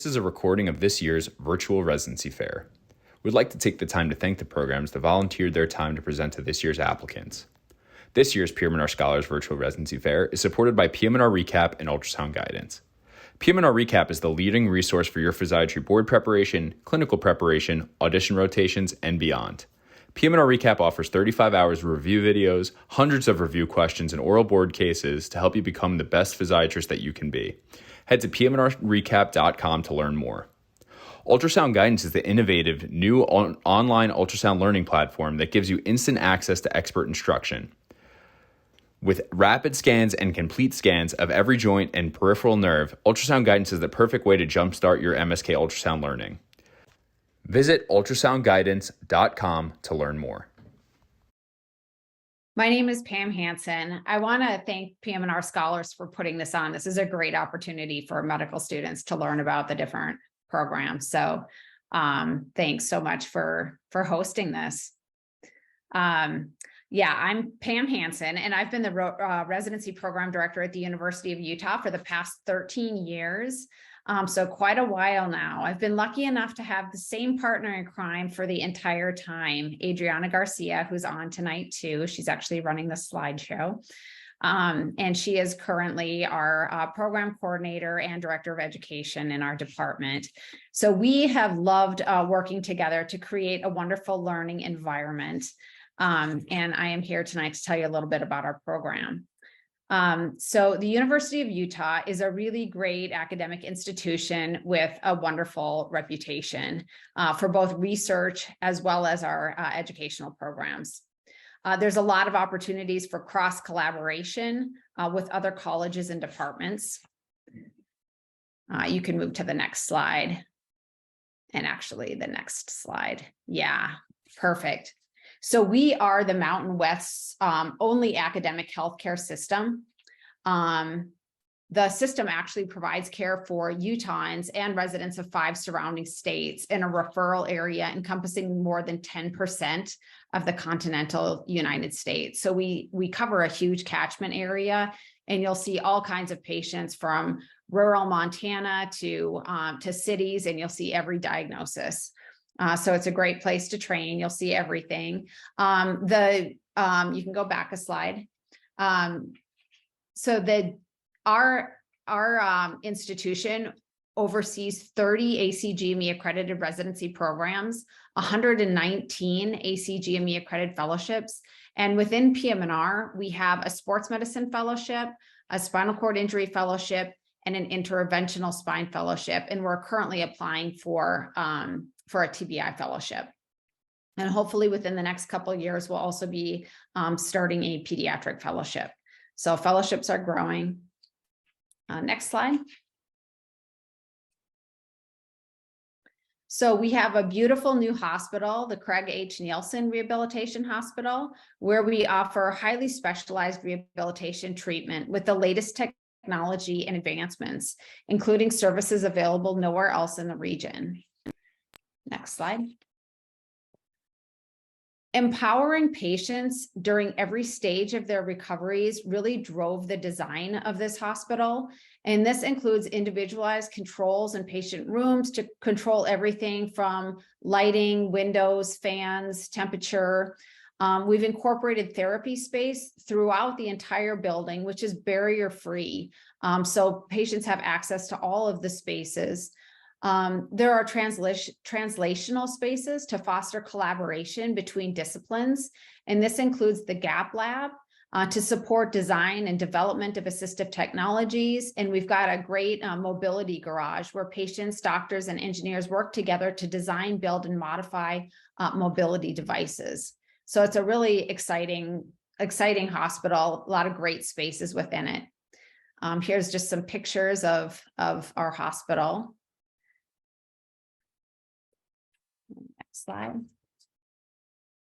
This is a recording of this year's Virtual Residency Fair. We'd like to take the time to thank the programs that volunteered their time to present to this year's applicants. This year's PM&R Scholars Virtual Residency Fair is supported by PM&R Recap and Ultrasound Guidance. PM&R Recap is the leading resource for your physiatry board preparation, clinical preparation, audition rotations, and beyond. PM&R Recap offers 35 hours of review videos, hundreds of review questions, and oral board cases to help you become the best physiatrist that you can be. Head to pmnrrecap.com to learn more. Ultrasound Guidance is the innovative new online ultrasound learning platform that gives you instant access to expert instruction. With rapid scans and complete scans of every joint and peripheral nerve, Ultrasound Guidance is the perfect way to jumpstart your MSK ultrasound learning. Visit ultrasoundguidance.com to learn more. My name is Pam Hansen. I want to thank PM&R Scholars for putting this on. This is a great opportunity for medical students to learn about the different programs. So thanks so much for hosting this. I'm Pam Hansen, and I've been the Residency Program Director at the University of Utah for the past 13 years. So quite a while now. I've been lucky enough to have the same partner in crime for the entire time, Adriana Garcia, who's on tonight too. She's actually running the slideshow. And she is currently our program coordinator and director of education in our department. So we have loved working together to create a wonderful learning environment. And I am here tonight to tell you a little bit about our program. So the University of Utah is a really great academic institution with a wonderful reputation for both research as well as our educational programs. There's a lot of opportunities for cross collaboration with other colleges and departments. You can move to the next slide. And actually the next slide. Yeah, perfect. So we are the Mountain West's only academic healthcare system. The system actually provides care for Utahns and residents of 5 surrounding states in a referral area encompassing more than 10% of the continental United States. So we cover a huge catchment area, and you'll see all kinds of patients from rural Montana to cities, and you'll see every diagnosis. So it's a great place to train. You'll see everything. You can go back a slide. So our institution oversees 30 ACGME accredited residency programs, 119 ACGME accredited fellowships, and within PM&R, we have a sports medicine fellowship, a spinal cord injury fellowship, and an interventional spine fellowship, and we're currently applying for a TBI fellowship. And hopefully within the next couple of years, we'll also be starting a pediatric fellowship. So fellowships are growing. Next slide. So we have a beautiful new hospital, the Craig H. Nielsen Rehabilitation Hospital, where we offer highly specialized rehabilitation treatment with the latest technology and advancements, including services available nowhere else in the region. Next slide. Empowering patients during every stage of their recoveries really drove the design of this hospital. And this includes individualized controls in patient rooms to control everything from lighting, windows, fans, temperature. We've incorporated therapy space throughout the entire building, which is barrier-free. So patients have access to all of the spaces. There are translational spaces to foster collaboration between disciplines, and this includes the GAP Lab to support design and development of assistive technologies. And we've got a great mobility garage where patients, doctors, and engineers work together to design, build, and modify mobility devices. So it's a really exciting hospital, a lot of great spaces within it. Here's just some pictures of our hospital. Next slide.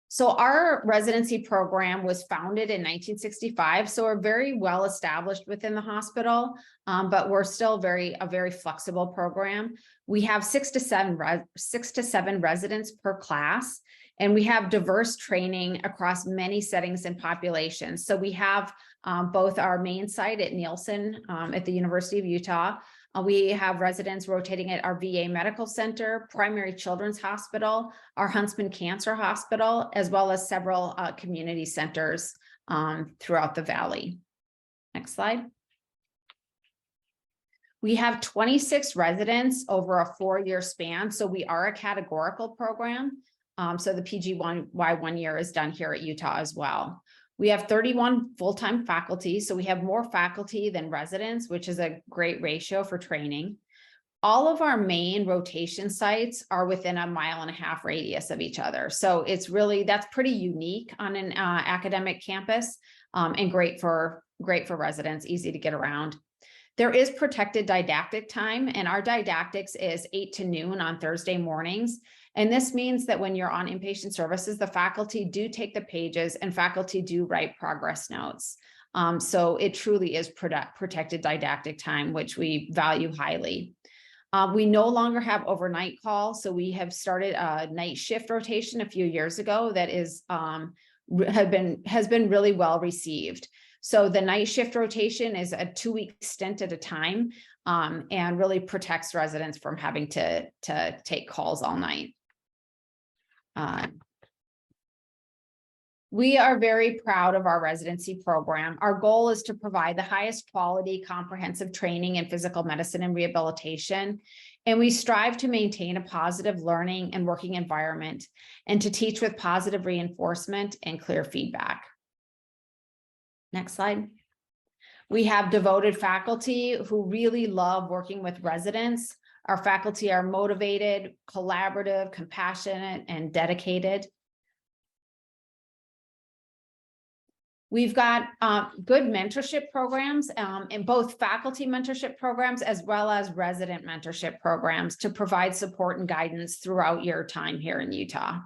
So our residency program was founded in 1965. So we're very well established within the hospital, but we're still a very flexible program. We have 6 to 7 residents per class, and we have diverse training across many settings and populations. So we have both our main site at Nielsen at the University of Utah, We have residents rotating at our VA Medical Center, Primary Children's Hospital, our Huntsman Cancer Hospital, as well as several community centers throughout the Valley. Next slide. We have 26 residents over a 4-year span, so we are a categorical program. So the PGY 1 year is done here at Utah as well. We have 31 full-time faculty, so we have more faculty than residents, which is a great ratio for training. All of our main rotation sites are within a 1.5-mile radius of each other. So it's really, that's pretty unique on an academic campus, and great for residents, easy to get around. There is protected didactic time, and our didactics is 8 to noon on Thursday mornings. And this means that when you're on inpatient services, the faculty do take the pages and faculty do write progress notes. So it truly is protected didactic time, which we value highly. We no longer have overnight calls, so we have started a night shift rotation a few years ago that is has been really well received. So the night shift rotation is a 2-week stint at a time, and really protects residents from having to take calls all night. We are very proud of our residency program. Our goal is to provide the highest quality comprehensive training in physical medicine and rehabilitation. And we strive to maintain a positive learning and working environment and to teach with positive reinforcement and clear feedback. Next slide. We have devoted faculty who really love working with residents. Our faculty are motivated, collaborative, compassionate, and dedicated. We've got good mentorship programs, in both faculty mentorship programs as well as resident mentorship programs to provide support and guidance throughout your time here in Utah.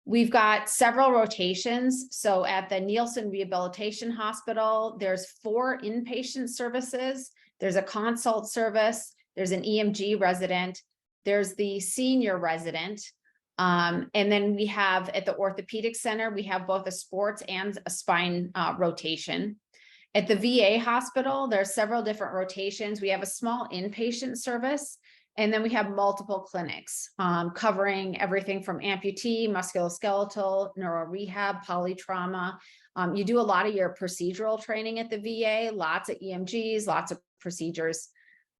We've got several rotations. So at the Nielsen Rehabilitation Hospital, there's 4 inpatient services. There's a consult service. There's an EMG resident. There's the senior resident. And then we have at the orthopedic center, we have both a sports and a spine rotation. At the VA hospital, there are several different rotations. We have a small inpatient service. And then we have multiple clinics covering everything from amputee, musculoskeletal, neuro rehab, polytrauma. You do a lot of your procedural training at the VA, lots of EMGs, lots of procedures.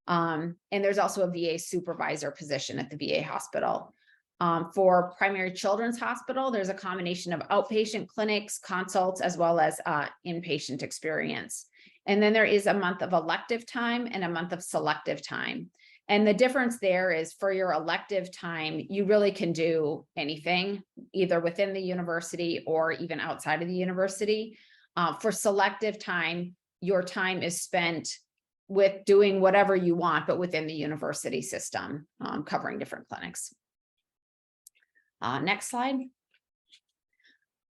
And there's also a VA supervisor position at the VA hospital. For Primary Children's Hospital, there's a combination of outpatient clinics, consults, as well as inpatient experience. And then there is a month of elective time and a month of selective time. And the difference there is for your elective time, you really can do anything, either within the university or even outside of the university. For selective time, your time is spent with doing whatever you want, but within the university system, covering different clinics. Next slide.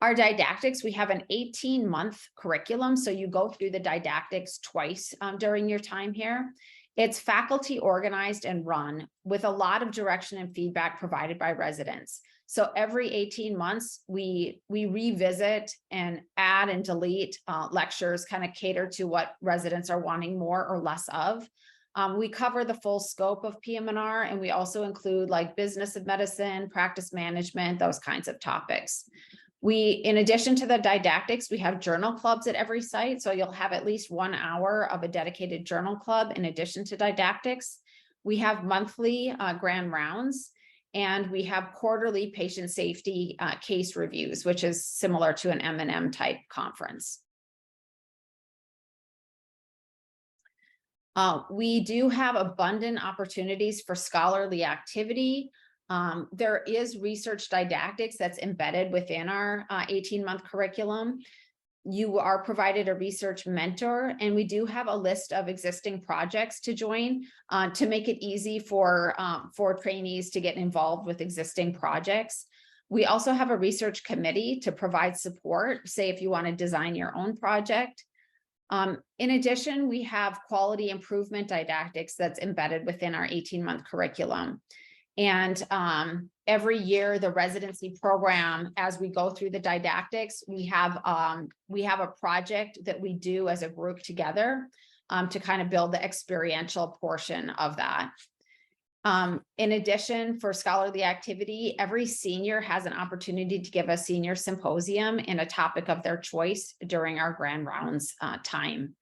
Our didactics, we have an 18-month curriculum. So you go through the didactics twice during your time here. It's faculty organized and run with a lot of direction and feedback provided by residents. So every 18 months, we revisit and add and delete lectures, kind of cater to what residents are wanting more or less of. We cover the full scope of PM&R, and we also include like business of medicine, practice management, those kinds of topics. In addition to the didactics, we have journal clubs at every site. So you'll have at least 1 hour of a dedicated journal club in addition to didactics. We have monthly grand rounds, and we have quarterly patient safety case reviews, which is similar to an M&M type conference. We do have abundant opportunities for scholarly activity. There is research didactics that's embedded within our 18-month curriculum. You are provided a research mentor, and we do have a list of existing projects to join to make it easy for trainees to get involved with existing projects. We also have a research committee to provide support, say if you want to design your own project. In addition, we have quality improvement didactics that's embedded within our 18-month curriculum. And every year, the residency program, as we go through the didactics, we have a project that we do as a group together to kind of build the experiential portion of that. In addition, for scholarly activity, every senior has an opportunity to give a senior symposium in a topic of their choice during our grand rounds time.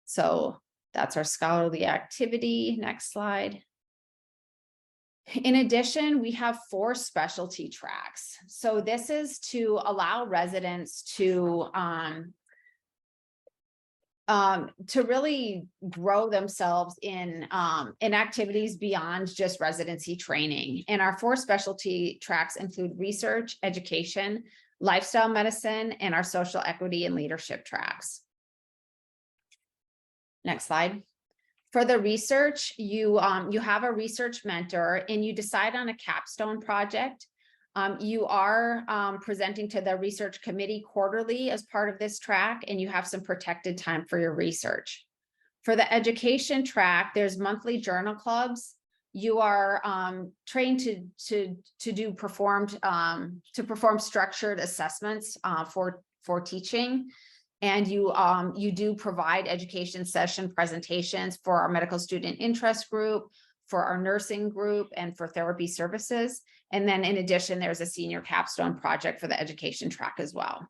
So that's our scholarly activity. Next slide. In addition, we have 4 specialty tracks. So this is to allow residents to really grow themselves in activities beyond just residency training. And our 4 specialty tracks include research, education, lifestyle medicine, and our social equity and leadership tracks. Next slide. For the research, you have a research mentor and you decide on a capstone project. You are presenting to the research committee quarterly as part of this track, and you have some protected time for your research. For the education track, there's monthly journal clubs. You are trained to perform structured assessments for teaching. And you do provide education session presentations for our medical student interest group, for our nursing group, and for therapy services. And then in addition, there's a senior capstone project for the education track as well.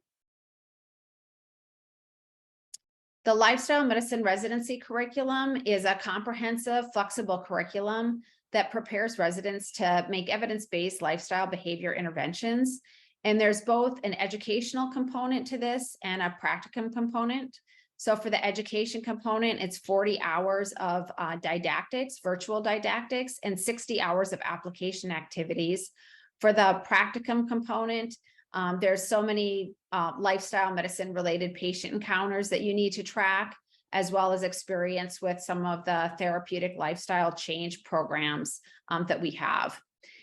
The lifestyle medicine residency curriculum is a comprehensive, flexible curriculum that prepares residents to make evidence-based lifestyle behavior interventions. And there's both an educational component to this and a practicum component. So for the education component, it's 40 hours of didactics, virtual didactics, and 60 hours of application activities. For the practicum component, there's so many lifestyle medicine related patient encounters that you need to track, as well as experience with some of the therapeutic lifestyle change programs that we have.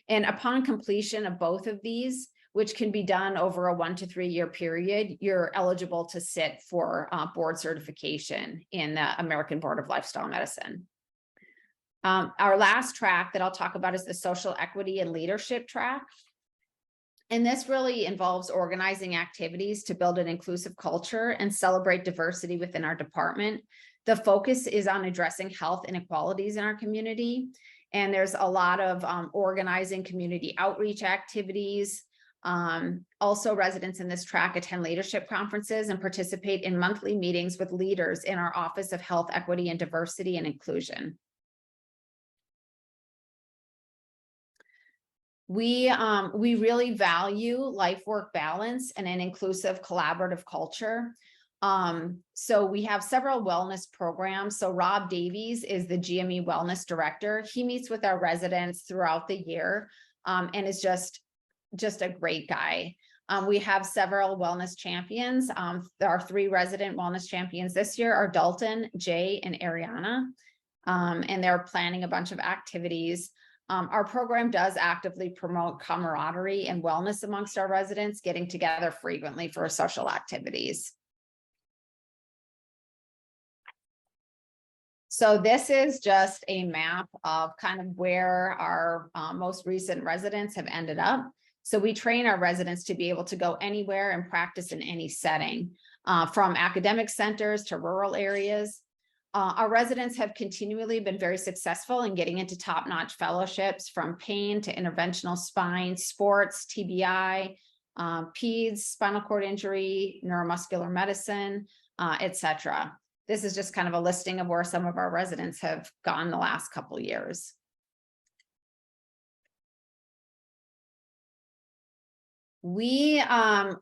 And upon completion of both of these, which can be done over a 1 to 3 year period, you're eligible to sit for board certification in the American Board of Lifestyle Medicine. Our last track that I'll talk about is the social equity and leadership track. And this really involves organizing activities to build an inclusive culture and celebrate diversity within our department. The focus is on addressing health inequalities in our community. And there's a lot of organizing community outreach activities. Also, residents in this track attend leadership conferences and participate in monthly meetings with leaders in our Office of Health, Equity, and Diversity and Inclusion. We really value life-work balance and an inclusive collaborative culture. So we have several wellness programs. So Rob Davies is the GME Wellness Director. He meets with our residents throughout the year and is just a great guy. We have several wellness champions. Our 3 resident wellness champions this year are Dalton, Jay, and Ariana. And they're planning a bunch of activities. Our program does actively promote camaraderie and wellness amongst our residents, getting together frequently for social activities. So this is just a map of kind of where our most recent residents have ended up. So we train our residents to be able to go anywhere and practice in any setting, from academic centers to rural areas. Our residents have continually been very successful in getting into top-notch fellowships, from pain to interventional spine, sports, TBI, peds, spinal cord injury, neuromuscular medicine, etc. This is just kind of a listing of where some of our residents have gone the last couple of years. We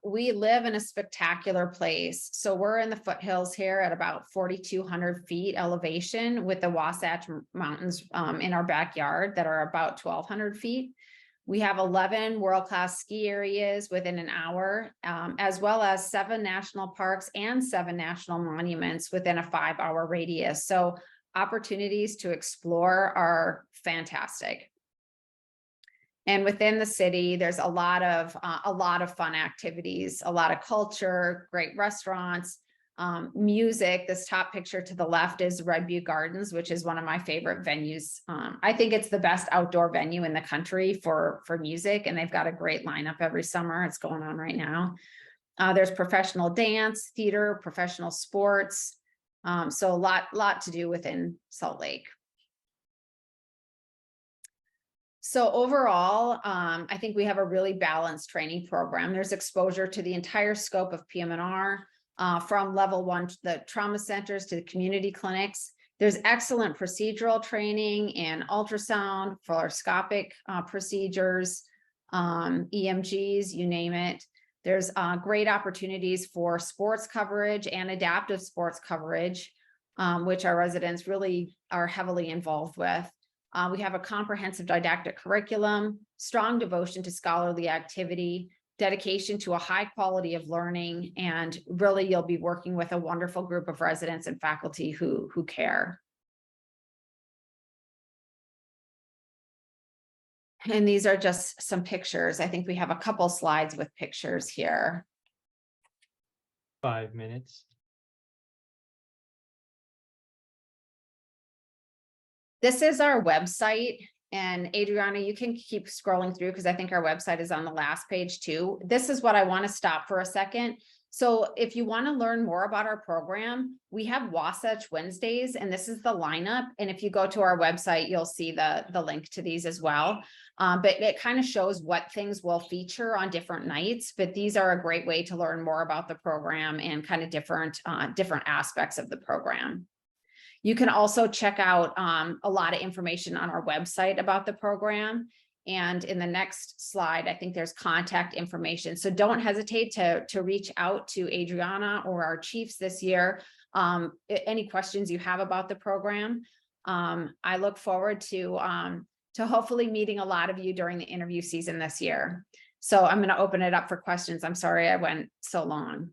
live in a spectacular place. So we're in the foothills here at about 4,200 feet elevation, with the Wasatch Mountains in our backyard that are about 1,200 feet. We have 11 world-class ski areas within an hour, as well as 7 national parks and 7 national monuments within a 5-hour radius. So opportunities to explore are fantastic. And within the city, there's a lot of fun activities, a lot of culture, great restaurants, Music, this top picture to the left is Red Butte Gardens, which is one of my favorite venues. I think it's the best outdoor venue in the country for music, and they've got a great lineup every summer. It's going on right now. There's professional dance, theater, professional sports. So a lot to do within Salt Lake. So overall, I think we have a really balanced training program. There's exposure to the entire scope of PM&R, from level 1 to the trauma centers to the community clinics. There's excellent procedural training and ultrasound, fluoroscopic procedures, EMGs, you name it. There's great opportunities for sports coverage and adaptive sports coverage, which our residents really are heavily involved with. We have a comprehensive didactic curriculum, strong devotion to scholarly activity, dedication to a high quality of learning, and really you'll be working with a wonderful group of residents and faculty who care. And these are just some pictures. I think we have a couple slides with pictures here. 5 minutes. This is our website, and Adriana, you can keep scrolling through because I think our website is on the last page too. This is what I want to stop for a second. So if you want to learn more about our program, we have Wasatch Wednesdays, and this is the lineup. And if you go to our website, you'll see the link to these as well. But it kind of shows what things will feature on different nights. But these are a great way to learn more about the program and kind of different aspects of the program. You can also check out a lot of information on our website about the program. And in the next slide, I think there's contact information. So don't hesitate to reach out to Adriana or our chiefs this year. Any questions you have about the program. I look forward to hopefully meeting a lot of you during the interview season this year. So I'm going to open it up for questions. I'm sorry I went so long.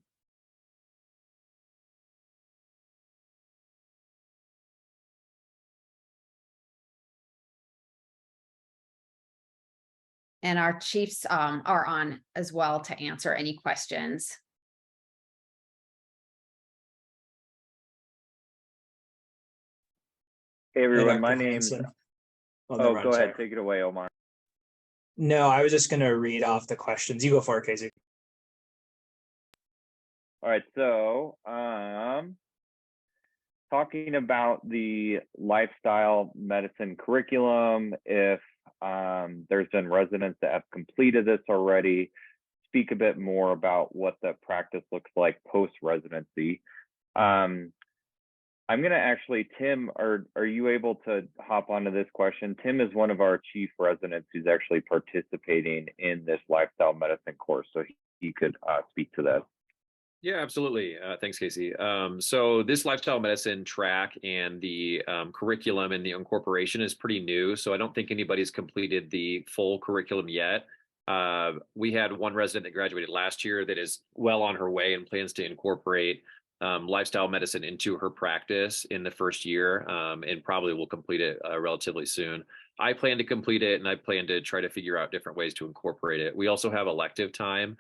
And our chiefs are on as well to answer any questions. Hey everyone, Hey, my Dr. name's. Hansen. Oh, never mind, go sorry. ahead, take it away, Omar. No, I was just going to read off the questions. You go for it, Casey. All right, so talking about the lifestyle medicine curriculum, if there's been residents that have completed this already, speak a bit more about what the practice looks like post-residency. I'm going to actually, Tim, are you able to hop onto this question? Tim is one of our chief residents who's actually participating in this lifestyle medicine course, so he could speak to that. Yeah, absolutely. Thanks, Casey. So this lifestyle medicine track and the curriculum and the incorporation is pretty new. So I don't think anybody's completed the full curriculum yet. We had one resident that graduated last year that is well on her way and plans to incorporate lifestyle medicine into her practice in the first year, and probably will complete it relatively soon. I plan to complete it, and I plan to try to figure out different ways to incorporate it. We also have elective time.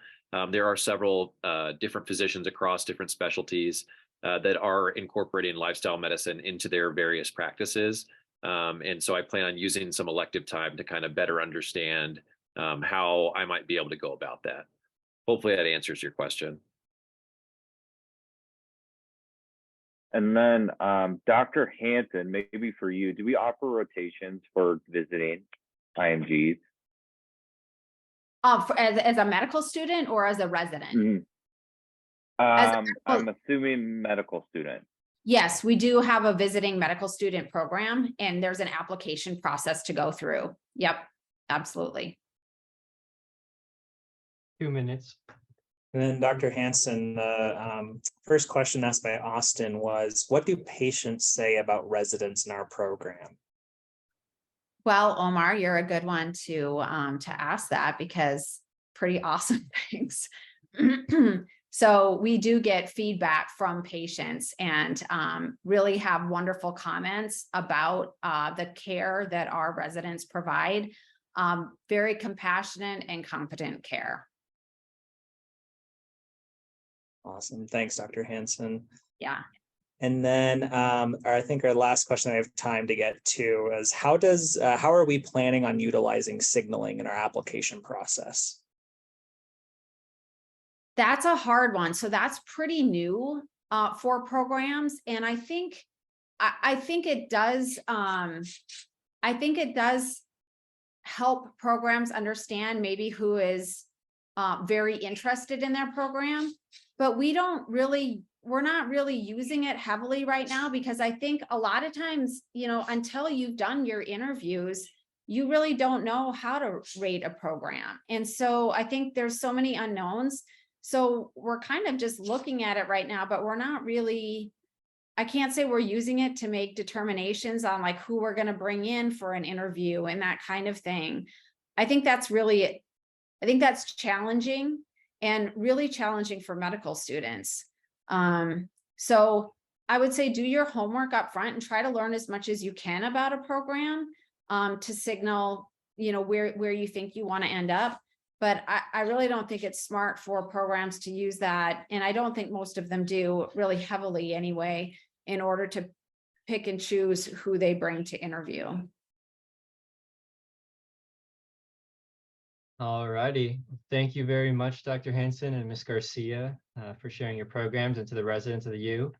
There are several different physicians across different specialties that are incorporating lifestyle medicine into their various practices. And so I plan on using some elective time to kind of better understand how I might be able to go about that. Hopefully that answers your question. And then Dr. Hansen, maybe for you, do we offer rotations for visiting IMGs? As a medical student or as a resident? Mm-hmm. I'm assuming medical student. Yes, we do have a visiting medical student program, and there's an application process to go through. Yep, absolutely. 2 minutes. And then Dr. Hansen, the first question asked by Austin was, what do patients say about residents in our program? Well, Omar, you're a good one to ask that, because pretty awesome things. So we do get feedback from patients and really have wonderful comments about the care that our residents provide. Very compassionate and competent care. Awesome. Thanks, Dr. Hansen. Yeah. And then I think our last question I have time to get to is how are we planning on utilizing signaling in our application process? That's a hard one. So that's pretty new for programs. And I think it does help programs understand maybe who is very interested in their program, but we're not really using it heavily right now, because I think a lot of times, until you've done your interviews, you really don't know how to rate a program. And so I think there's so many unknowns. So we're kind of just looking at it right now, but we're not really, I can't say we're using it to make determinations on like who we're going to bring in for an interview and that kind of thing. I think that's challenging, and really challenging for medical students. So I would say do your homework up front and try to learn as much as you can about a program to signal, where you think you want to end up. But I really don't think it's smart for programs to use that. And I don't think most of them do really heavily anyway, in order to pick and choose who they bring to interview. All righty. Thank you very much, Dr. Hansen and Ms. Garcia, for sharing your programs, and to the residents of the U.